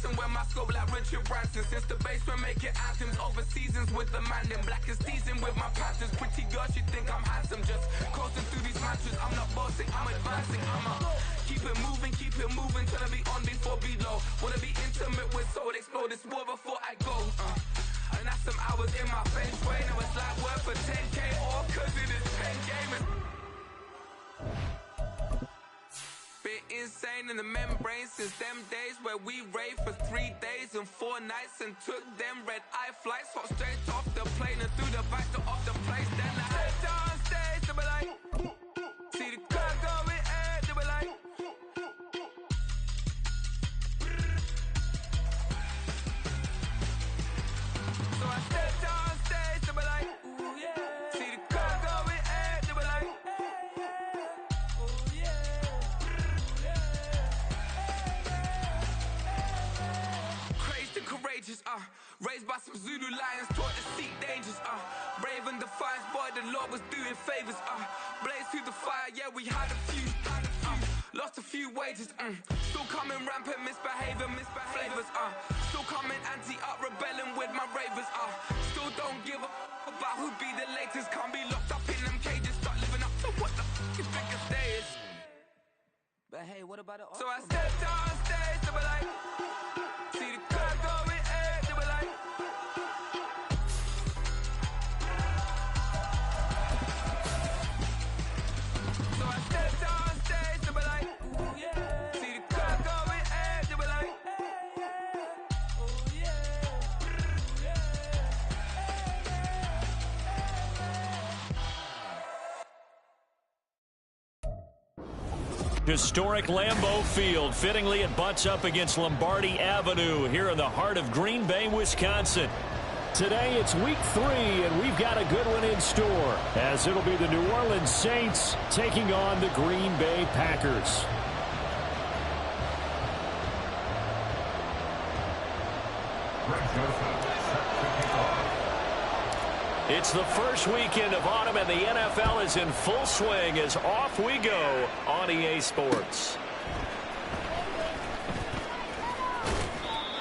dancing when my scope like Richard Branson. Since the basement making anthems over seasons with the man in black is teasing with my patterns. Pretty girl, she think I'm handsome. Just coasting through these matches. I'm not bossing, I'm advancing. Keep it moving, trying to be on before below. Wanna be intimate with soul, explode this war before I go. And that's some hours in my feng shui. Now it's like work for 10K, all cause it is 10 gamers. Been insane in the membrane since them days where we raved for 3 days and 4 nights and took them red-eye flights. Hot straight off the plane and through the back door of the place. Then I head down stage to be like, see the crowd going air to be like. So I step down stage to be like, ooh yeah. See the crowd going air to be like, ooh yeah. Crazed and courageous, raised by some Zulu lions, taught to seek dangers, brave and defiant, boy, the Lord was doing favors, blaze through the fire, yeah, we had a few, lost a few wages, still coming rampant, misbehaving, flavors, still coming anti-up, rebelling with my ravers, still don't give a about who'd be the latest, can't be locked up in them cages, start living up to what the you think a day is. But hey, what about the so I stepped on stage to be like, see the crowd going air to be like. So I stepped on stage to be like, ooh yeah. See the crowd going air to be like, ooh yeah. Historic Lambeau Field. Fittingly, it butts up against Lombardi Avenue here in the heart of Green Bay, Wisconsin. Today, it's week 3, and we've got a good one in store, as it'll be the New Orleans Saints taking on the Green Bay Packers. It's the first weekend of autumn, and the NFL is in full swing as off we go on EA Sports.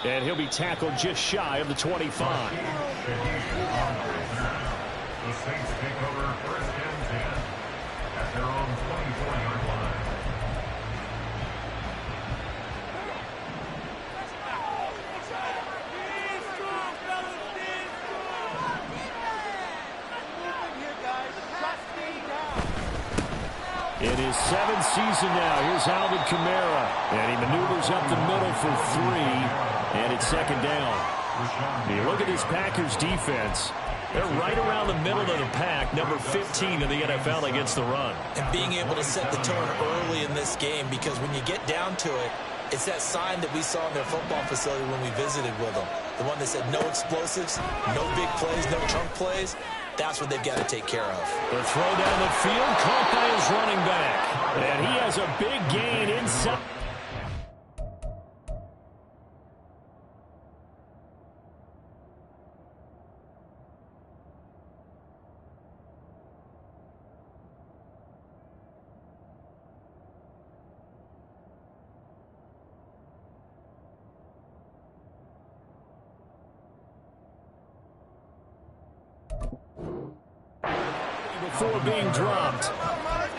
And he'll be tackled just shy of the 25. The Saints take over first and 10 at their own 24-yard line. In his 7th season now, here's Alvin Kamara. And he maneuvers up the middle for 3, and it's second down. You look at this Packers defense. They're right around the middle of the pack, number 15 in the NFL against the run. And being able to set the tone early in this game, because when you get down to it, it's that sign that we saw in their football facility when we visited with them. The one that said no explosives, no big plays, no chunk plays. That's what they've got to take care of. The throw down the field, caught by his running back. And he has a big gain inside. Before being dropped.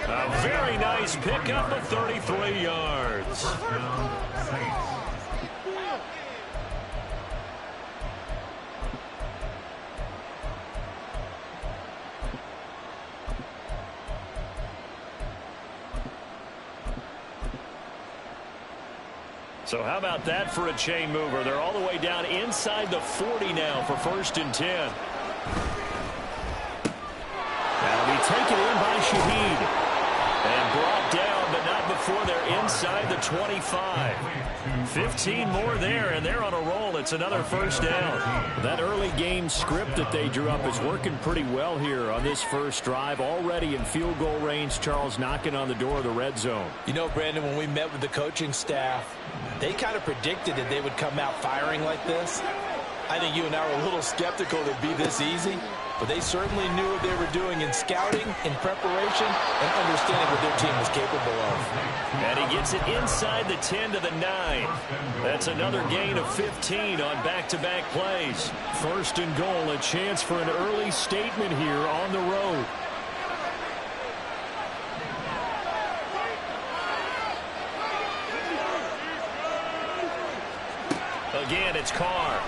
A very nice pickup of 33 yards. So how about that for a chain mover? They're all the way down inside the 40 now for 1st and 10. That'll be taken in by Shaheed. And brought down, but not before they're inside the 25. 15 more there, and they're on a roll. It's another 1st down. That early game script that they drew up is working pretty well here on this first drive. Already in field goal range, Charles knocking on the door of the red zone. You know, Brandon, when we met with the coaching staff, they kind of predicted that they would come out firing like this. I think you and I were a little skeptical it'd be this easy, but they certainly knew what they were doing in scouting, in preparation, and understanding what their team was capable of. And he gets it inside the 10 to the 9. That's another gain of 15 on back-to-back plays. First and goal, a chance for an early statement here on the road. Again, it's Carr.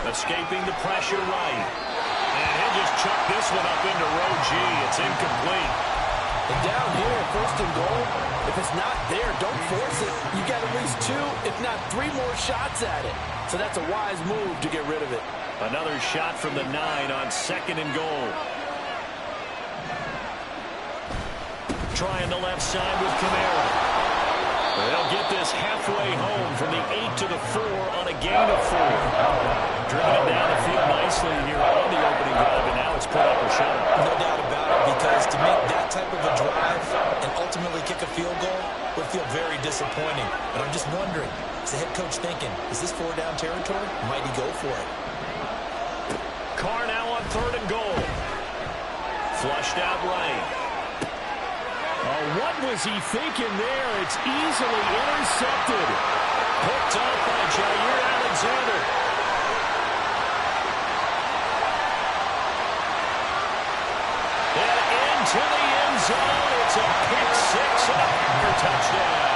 Escaping the pressure right. And he'll just chuck this one up into row G. It's incomplete. And down here, first and goal, if it's not there, don't force it. You got at least 2, if not 3 more shots at it. So that's a wise move to get rid of it. Another shot from the 9 on second and goal. Trying the left side with Kamara. They'll get this halfway home from the 8 to the 4 on a gain of 4. Driven it down the field nicely here on the opening drive, and now it's put up or shut up. No doubt about it, because to make that type of a drive and ultimately kick a field goal would feel very disappointing. But I'm just wondering, is the head coach thinking, is this 4-down territory? Might he go for it? Carr now on third and goal. Flushed out right. Oh, what was he thinking there? It's easily intercepted. Picked up by Jair Alexander. And into the end zone. It's a pick 6 and a Packer touchdown.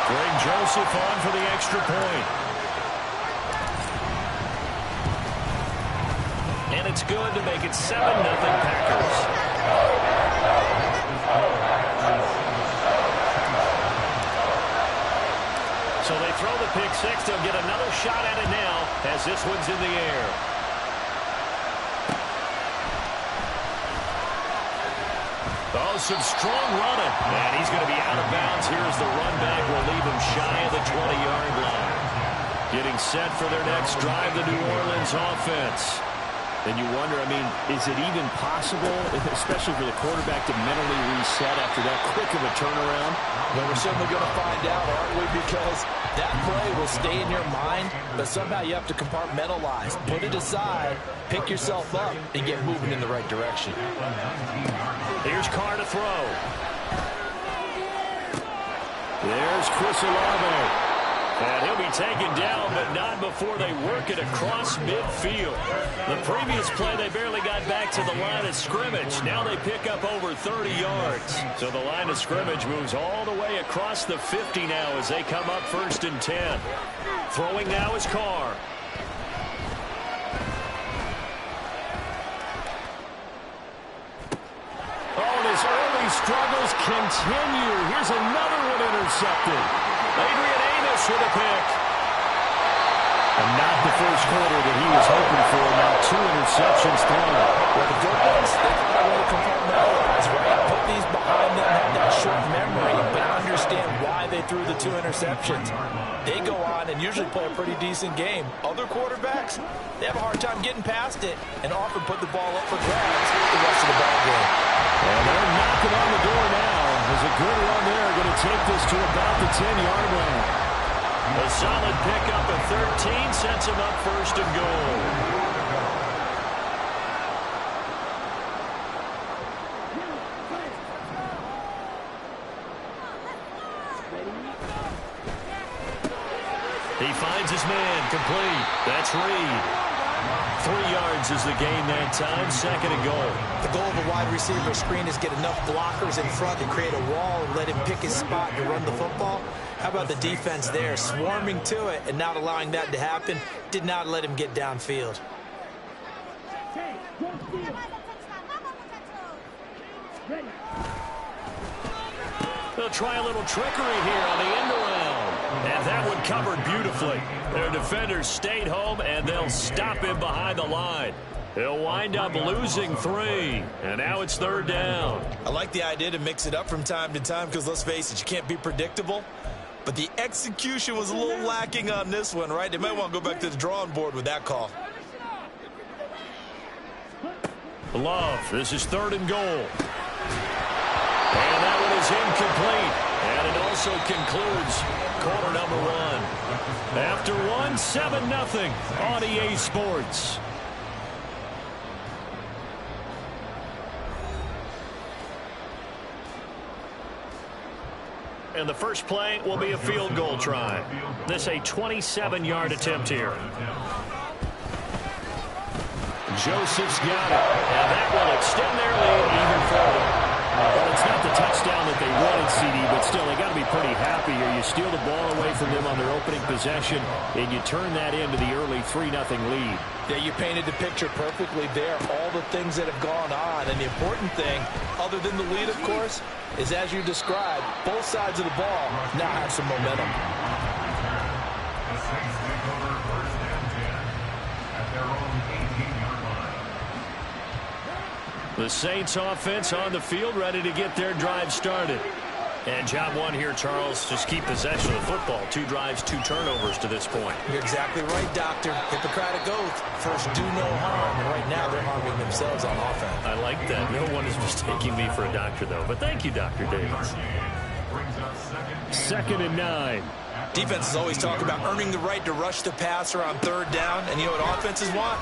Greg Joseph on for the extra point. And it's good to make it 7-0 Packers. So they throw the pick 6. They'll get another shot at it now as this one's in the air. Oh, some strong running. And he's going to be out of bounds. Here's the run back. Will leave him shy of the 20-yard line. Getting set for their next drive, the New Orleans offense. And you wonder, I mean, is it even possible, especially for the quarterback, to mentally reset after that quick of a turnaround? Well, we're certainly going to find out, aren't we? Because that play will stay in your mind, but somehow you have to compartmentalize. Put it aside, pick yourself up, and get moving in the right direction. Here's Carr to throw. There's Chris Olave. And he'll be taken down, but not before they work it across midfield. The previous play, they barely got back to the line of scrimmage. Now they pick up over 30 yards. So the line of scrimmage moves all the way across the 50 now as they come up first and 10. Throwing now is Carr. Oh, and his early struggles continue. Here's another one intercepted. Adrian Amos with a pick. And not the first quarter that he was hoping for. Now 2 interceptions thrown. Well, the good ones, they got a way to compartmentalize, right? Put these behind them, have that short memory, but understand why they threw the 2 interceptions. They go on and usually play a pretty decent game. Other quarterbacks, they have a hard time getting past it and often put the ball up for grabs the rest of the ball game. And they're knocking on the door now. There's a good run there. Going to take this to about the 10-yard line. A solid pickup at 13 sets him up first and goal. He finds his man complete. That's Reed. 3 yards is the gain that time. Second and goal. The goal of a wide receiver screen is get enough blockers in front to create a wall and let him pick his spot to run the football. How about the defense there, swarming to it and not allowing that to happen? Did not let him get downfield. They'll try a little trickery here on the end around. And that one covered beautifully. Their defenders stayed home, and they'll stop him behind the line. They'll wind up losing 3. And now it's third down. I like the idea to mix it up from time to time because, let's face it, you can't be predictable. But the execution was a little lacking on this one, right? They might want to go back to the drawing board with that call. Love, this is third and goal. And that one is incomplete. And an also concludes quarter number one. After one, 7-0 on EA Sports. And the first play will be a field goal try. This a 27-yard attempt here. Joseph's got it. And that will extend their lead even further. Well, it's not the touchdown that they wanted, CD, but still, they got to be pretty happy here. You steal the ball away from them on their opening possession, and you turn that into the early 3-0 lead. Yeah, you painted the picture perfectly there. All the things that have gone on, and the important thing, other than the lead, of course, is as you described, both sides of the ball now have some momentum. The Saints take over first and 10 at their own 18-yard line. The Saints offense on the field, ready to get their drive started. And job one here, Charles, just keep possession of the football. 2 drives, 2 turnovers to this point. You're exactly right, Doctor. Hippocratic oath. First, do no harm. And right now, they're harming themselves on offense. I like that. No one is mistaking me for a doctor, though. But thank you, Dr. Davis. Second and 9. Defenses always talk about earning the right to rush the passer on third down. And you know what offenses want?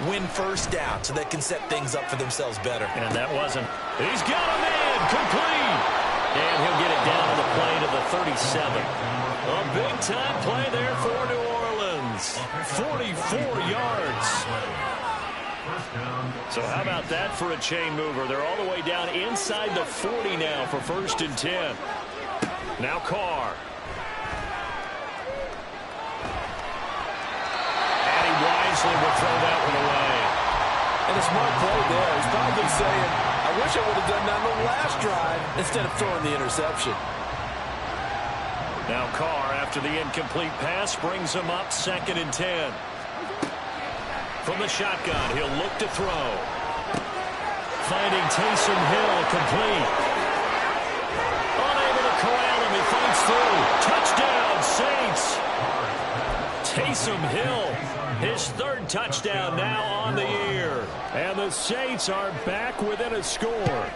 Win first down so they can set things up for themselves better. And that wasn't. He's got a man. Complete. And he'll get it down to the plane of the 37. A big-time play there for New Orleans. 44 yards. So how about that for a chain mover? They're all the way down inside the 40 now for first and 10. Now Carr. And he wisely will throw that one away. And a smart play there. He's probably saying, I wish I would have done that on the last drive instead of throwing the interception. Now Carr, after the incomplete pass, brings him up second and 10. From the shotgun, he'll look to throw. Finding Taysom Hill, complete. Unable to corral him, he fights through. Touchdown, Saints. Taysom Hill, his 3rd touchdown now on the year. And the Saints are back within a score.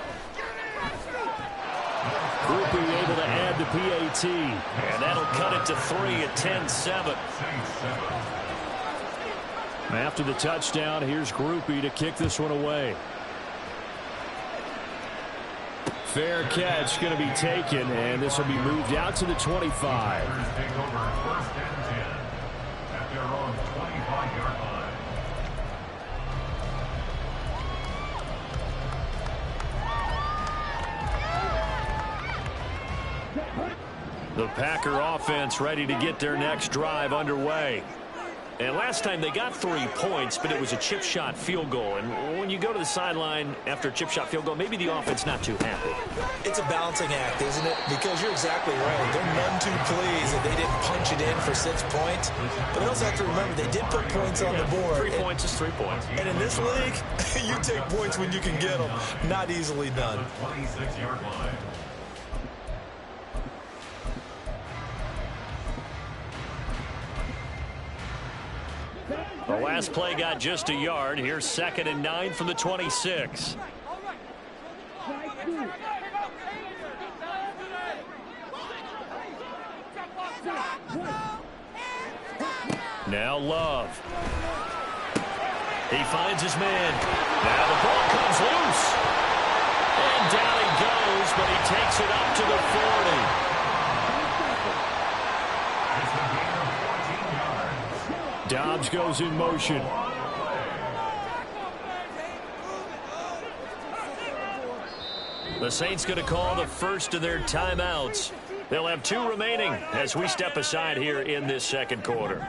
Grupe able to add the PAT. And that'll cut it to 3 at 10-7. After the touchdown, here's Grupe to kick this one away. Fair catch going to be taken, and this will be moved out to the 25. Take over first and 10 at their own 25-yard line. The Packer offense ready to get their next drive underway. And last time they got 3 points, but it was a chip shot field goal. And when you go to the sideline after a chip shot field goal, maybe the offense not too happy. It's a balancing act, isn't it? Because you're exactly right. They're none too pleased that they didn't punch it in for 6 points. But they also have to remember they did put points on the board. 3 points is 3 points. And in this league, you take points when you can get them. Not easily done. 26-yard line. The last play got just a yard. Here's second and 9 from the 26. Now Love. He finds his man. Now the ball comes loose. And down he goes, but he takes it up to the 40. Dobbs goes in motion. The Saints going to call the first of their timeouts. They'll have 2 remaining as we step aside here in this second quarter.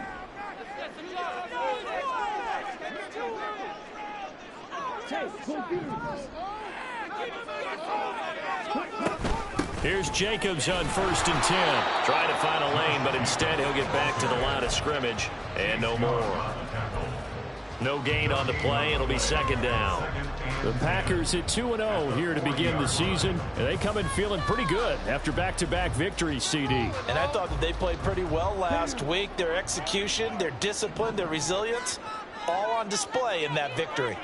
Here's Jacobs on first and 10. Trying to find a lane, but instead he'll get back to the line of scrimmage. And no more. No gain on the play. It'll be second down. The Packers at 2-0 here to begin the season. And they come in feeling pretty good after back-to-back victories, CD. And I thought that they played pretty well last week. Their execution, their discipline, their resilience, all on display in that victory.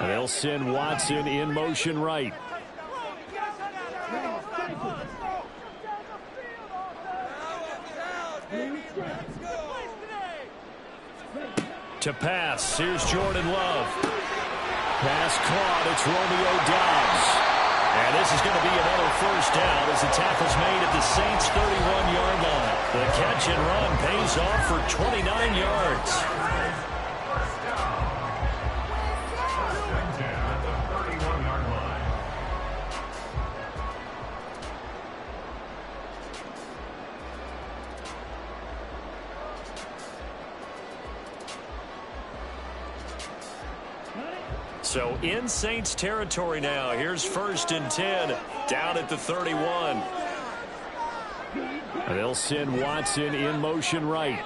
And they'll send Watson in motion right. To pass, here's Jordan Love. Pass caught, it's Romeo Doubs. And this is going to be another first down as the tackle's made at the Saints' 31-yard line. The catch and run pays off for 29 yards. So in Saints territory now. Here's 1st and 10 down at the 31. And they'll send Watson in motion right.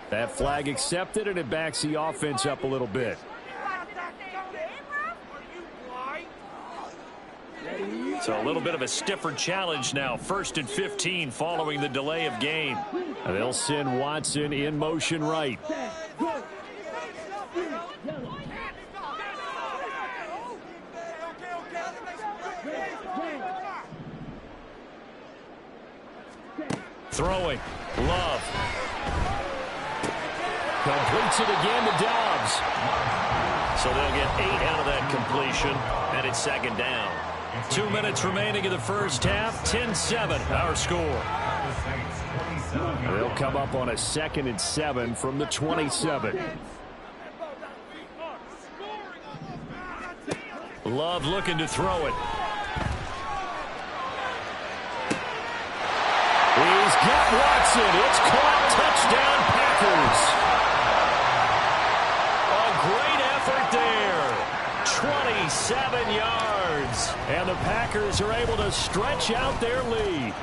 That flag accepted, and it backs the offense up a little bit. So a little bit of a stiffer challenge now. 1st and 15 following the delay of game. And they'll send Watson in motion right. Throwing. Love. Completes it again to Doubs. So they'll get 8 out of that completion, and it's 2nd down. 2 minutes remaining in the first half. 10-7 our score. They'll come up on a 2nd and 7 from the 27. Love looking to throw it. He's got Watson. It's caught. Touchdown Packers. A great effort there. 27 yards. And the Packers are able to stretch out their lead.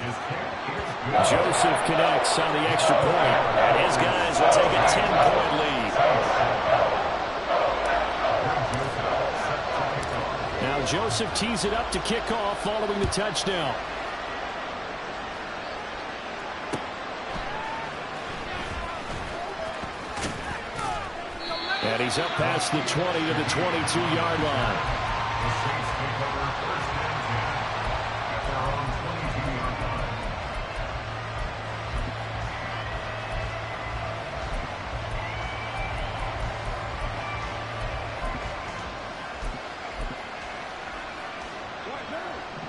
Joseph connects on the extra point. And his guys will take a 10-point lead. Now Joseph tees it up to kick off following the touchdown. And he's up past the 20 to the 22-yard line.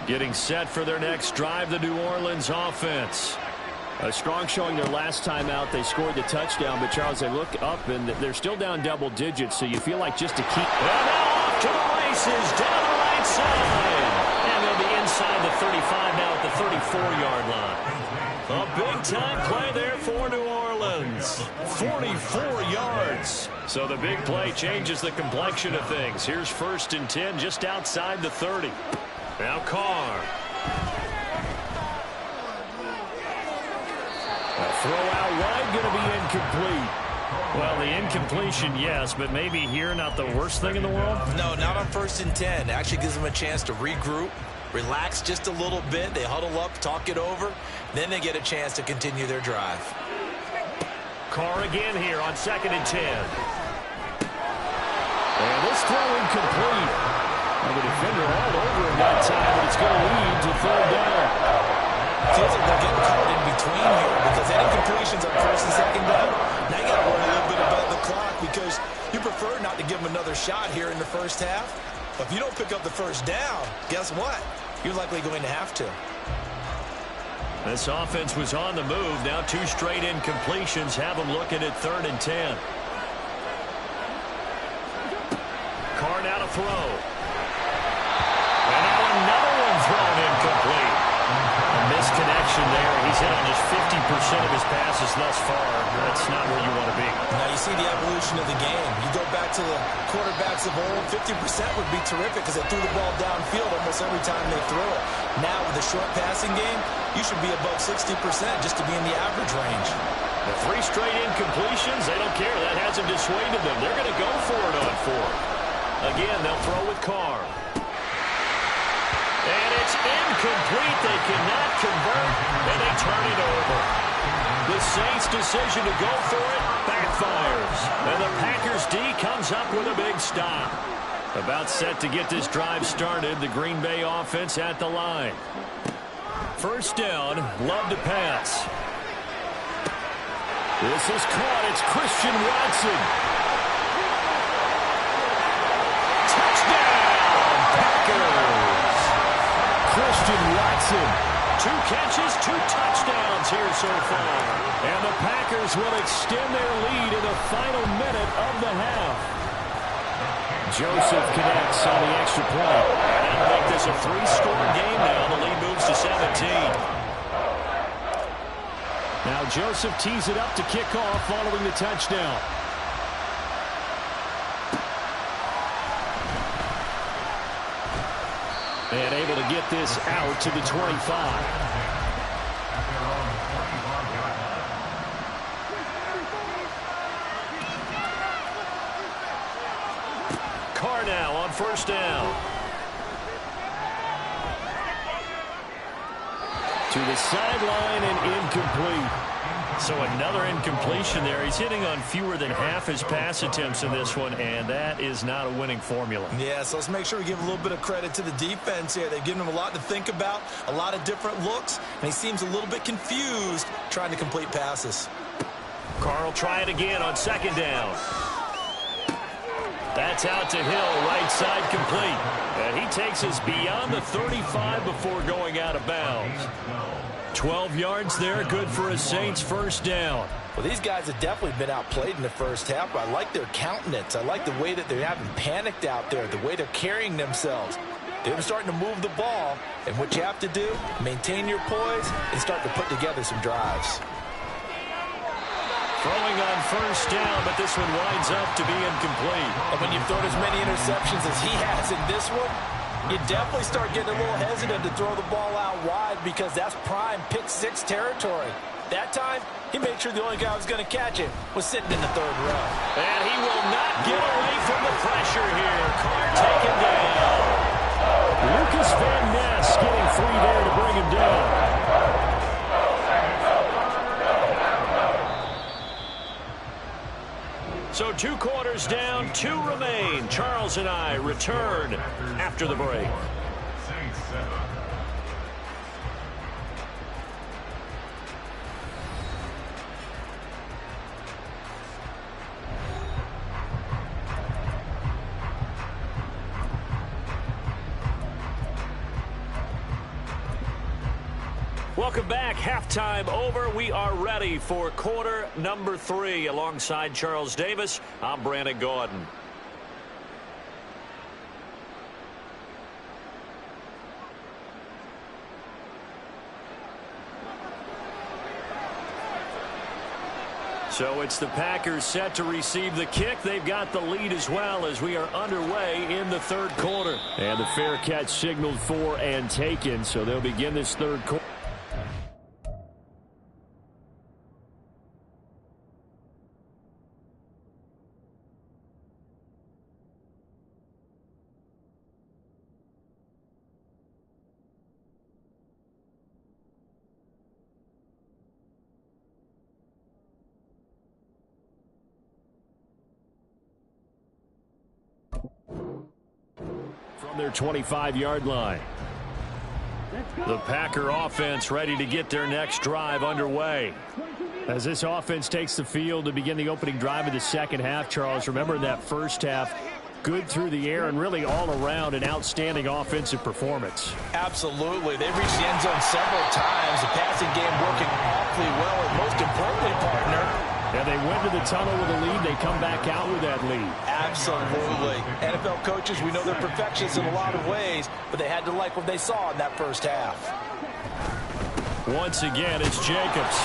Getting set for their next drive, the New Orleans offense. A strong showing their last time out. They scored the touchdown, but Charles, they look up and they're still down double digits, so you feel like just to keep. Well, now off to the races, down the right side. And they'll be inside the 35 now at the 34-yard line. A big-time play there for New Orleans. 44 yards. So the big play changes the complexion of things. Here's 1st and 10 just outside the 30. Now Carr. Throw out wide, going to be incomplete. Well, the incompletion, yes, but maybe here not the worst thing in the world? No, not on 1st and 10. Actually gives them a chance to regroup, relax just a little bit. They huddle up, talk it over. Then they get a chance to continue their drive. Carr again here on 2nd and 10. And this throw incomplete. Well, the defender all over him that time, but it's going to lead to 3rd down. Feels like they're getting caught in between here because any completions on 1st and 2nd down, now you got to worry a little bit about the clock because you prefer not to give them another shot here in the first half. But if you don't pick up the 1st down, guess what? You're likely going to have to. This offense was on the move. Now 2 straight incompletions have them looking at 3rd and 10. Carr now to throw. And now another one thrown incomplete. A misconnection there. He's hit on just 50% of his passes thus far. That's not where you want to be. Now you see the evolution of the game. You go back to the quarterbacks of old, 50% would be terrific because they threw the ball downfield almost every time they threw it. Now with the short passing game, you should be above 60% just to be in the average range. The 3 straight incompletions, they don't care. That hasn't dissuaded them. They're going to go for it on 4th. Again, they'll throw with Carr. And it's incomplete. They cannot convert, and they turn it over. The Saints' decision to go for it backfired. And the Packers D comes up with a big stop. About set to get this drive started. The Green Bay offense at the line. First down, Love to pass. This is caught. It's Christian Watson. Touchdown, Packers. Christian Watson. 2 catches, 2 touchdowns here so far. And the Packers will extend their lead in the final minute of the half. Joseph connects on the extra point. And that'll make this a 3-score game now. The lead moves to 17. Now Joseph tees it up to kick off following the touchdown. And able to get this out to the 25. Carr now on first down. To the sideline and incomplete. So another incompletion there. He's hitting on fewer than half his pass attempts in this one, and that is not a winning formula. Yeah, so let's make sure we give a little bit of credit to the defense here. They've given him a lot to think about, a lot of different looks, and he seems a little bit confused trying to complete passes. Carr will try it again on second down. That's out to Hill, right side complete. And he takes us beyond the 35 before going out of bounds. 12 yards there, good for a Saints first down. Well, these guys have definitely been outplayed in the first half, but I like their countenance. I like the way that they haven't panicked out there, the way they're carrying themselves. They're starting to move the ball, and what you have to do, maintain your poise and start to put together some drives. Throwing on first down, but this one winds up to be incomplete. And when you've thrown as many interceptions as he has in this one, you definitely start getting a little hesitant to throw the ball out wide because that's prime pick 6 territory. That time, he made sure the only guy who was going to catch it was sitting in the third row. And he will not get away from the pressure here. Carr taken down. Lucas Van Ness getting free there to bring him down. So 2 quarters down, 2 remain. Charles and I return after the break. Saints 7. Welcome back. Halftime over. We are ready for quarter number 3. Alongside Charles Davis, I'm Brandon Gaudin. So it's the Packers set to receive the kick. They've got the lead as well as we are underway in the third quarter. And the fair catch signaled for and taken, so they'll begin this third quarter. From their 25-yard line. The Packer offense ready to get their next drive underway. As this offense takes the field to begin the opening drive of the second half, Charles, remember in that first half, good through the air and really all around an outstanding offensive performance. Absolutely. They reached the end zone several times. The passing game working awfully well, and most importantly, partner, yeah, they went to the tunnel with a lead. They come back out with that lead. Absolutely. NFL coaches, we know they're perfectionists in a lot of ways, but they had to like what they saw in that first half. Once again, it's Jacobs.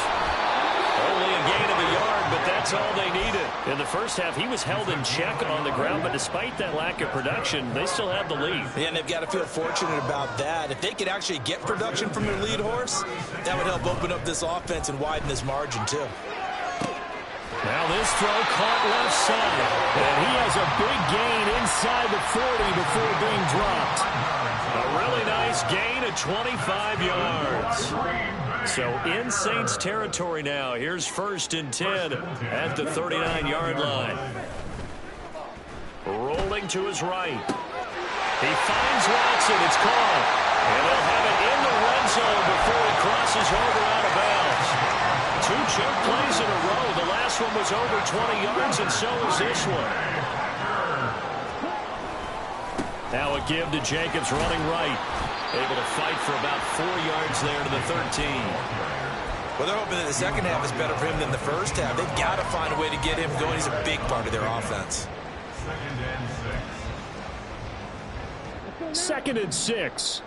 Only a gain of a yard, but that's all they needed. In the first half, he was held in check on the ground, but despite that lack of production, they still have the lead. Yeah, and they've got to feel fortunate about that. If they could actually get production from their lead horse, that would help open up this offense and widen this margin, too. Now this throw caught left side, and he has a big gain inside the 40 before being dropped. A really nice gain of 25 yards. So in Saints territory now. Here's 1st and 10 at the 39-yard line. Rolling to his right. He finds Watson. It's caught. And they'll have it in the red zone before he crosses over out of bounds. 2 choke plays in a row. The last one was over 20 yards, and so is this one. Now a give to Jacobs running right. Able to fight for about 4 yards there to the 13. Well, they're hoping that the second half is better for him than the first half. They've got to find a way to get him going. He's a big part of their offense. 2nd and 6.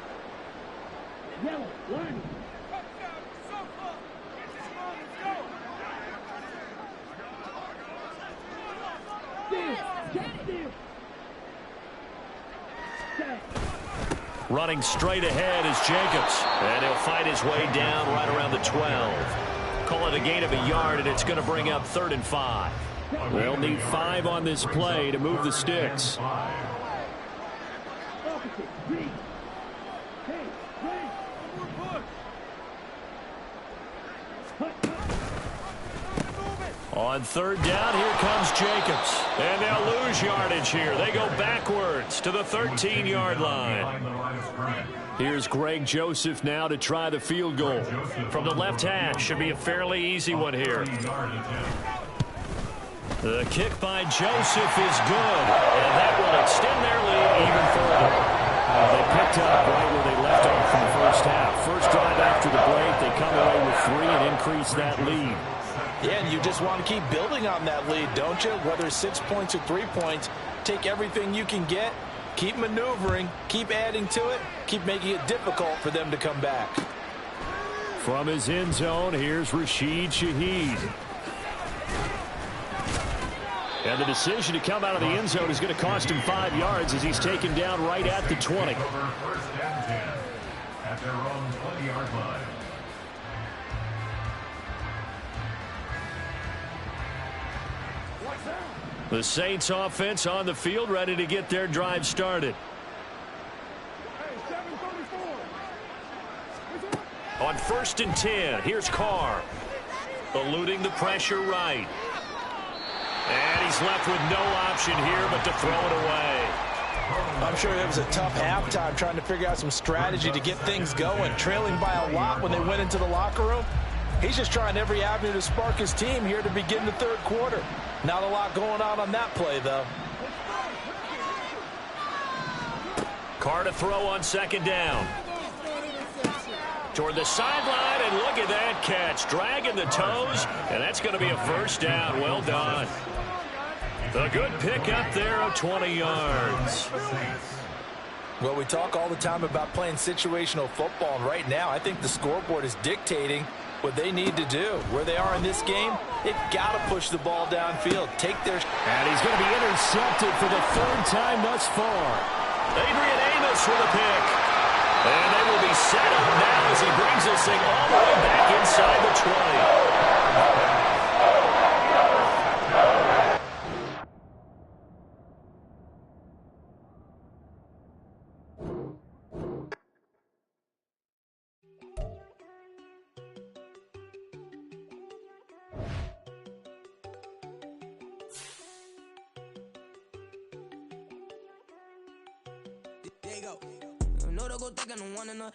Running straight ahead is Jacobs. And he'll fight his way down right around the 12. Call it a gain of a yard, and it's going to bring up 3rd and 5. They'll need 5 on this play to move the sticks. On 3rd down, here comes Jacobs. And they'll lose yardage here. They go backwards to the 13-yard line. Here's Greg Joseph now to try the field goal. From the left hash, should be a fairly easy one here. The kick by Joseph is good. And that will extend their lead even further. They picked up right where they left off in the first half. First drive after the break, they come away with 3 and increase that lead. Yeah, and you just want to keep building on that lead, don't you? Whether it's 6 points or 3 points, take everything you can get, keep maneuvering, keep adding to it, keep making it difficult for them to come back. From his end zone, here's Rashid Shaheed. And the decision to come out of the end zone is going to cost him 5 yards as he's taken down right at the 20. 1st and 10 at their own 20-yard line. The Saints offense on the field, ready to get their drive started. On 1st and 10, here's Carr. Eluding the pressure right. And he's left with no option here but to throw it away. I'm sure it was a tough halftime trying to figure out some strategy to get things going, trailing by a lot when they went into the locker room. He's just trying every avenue to spark his team here to begin the 3rd quarter. Not a lot going on that play, though. Carr to throw on 2nd down. Toward the sideline, and look at that catch. Dragging the toes, and that's going to be a 1st down. Well done. A good pick up there of 20 yards. Well, we talk all the time about playing situational football, and right now I think the scoreboard is dictating what they need to do. Where they are in this game, they've got to push the ball downfield. Take their... And he's going to be intercepted for the 3rd time thus far. Adrian Amos with a pick. And they will be set up now as he brings this thing all the way back inside the 20.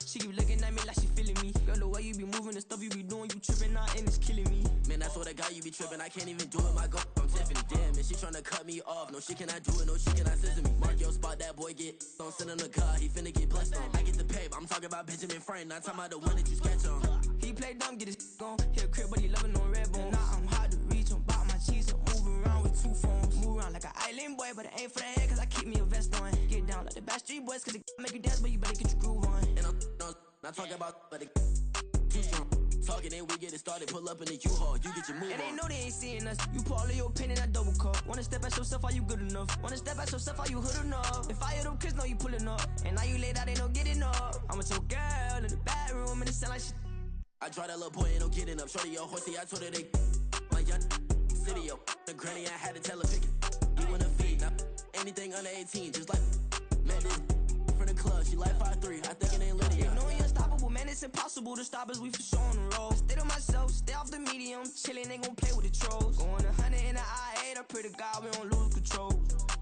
She keep looking at me like she feeling me. Girl, the way you be moving, the stuff you be doing, you tripping out and it's killing me. Man, I swear to God, you be tripping. I can't even do it. My girl, I'm Tiffany. Damn, and she tryna cut me off. No, she cannot do it. No, she cannot listen to me. Mark your spot, that boy get on. Send him the car. He finna get blessed on. I get the pay, but I'm talking about Benjamin Franklin. Not talking about the one that you sketch on. He play dumb, get his gone. Hit a crib, but he loving on red bone. Now I'm hard to reach. I'm bout my cheese. I'm moving around with 2 phones. Move around like an island boy, but it ain't for the head, cause I keep me a vest on. Get down like the Backstreet Boys, cause it make you dance, but you better get your groove on. And I'm not talking about, but it too strong. Talking, then we get it started. Pull up in the U-Haul, you get your move on. And they know they ain't seeing us. You pull all of your pin in that double cup. Wanna step at yourself, are you good enough? Wanna step at yourself, are you hood enough? If I hear them kids, know you pulling up. And now you laid out, they don't get enough. I'm with your girl in the bedroom, and it sound like shit. I tried that little boy, ain't no getting up. Shorty, your horsey, I told her they my young city, yo. The granny, I had to tell her pick it. You wanna feed, now anything under 18, just like met this from the club. but she like 5'3". I think it ain't lit yet. No, we unstoppable, man, it's impossible to stop us, we for sure on the road. Stay to myself, stay off the medium, chillin', they gon' play with the trolls. Going 100 in the I-8, I pray to God we don't lose control.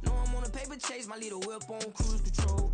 No, I'm on a paper chase, my little whip on cruise control.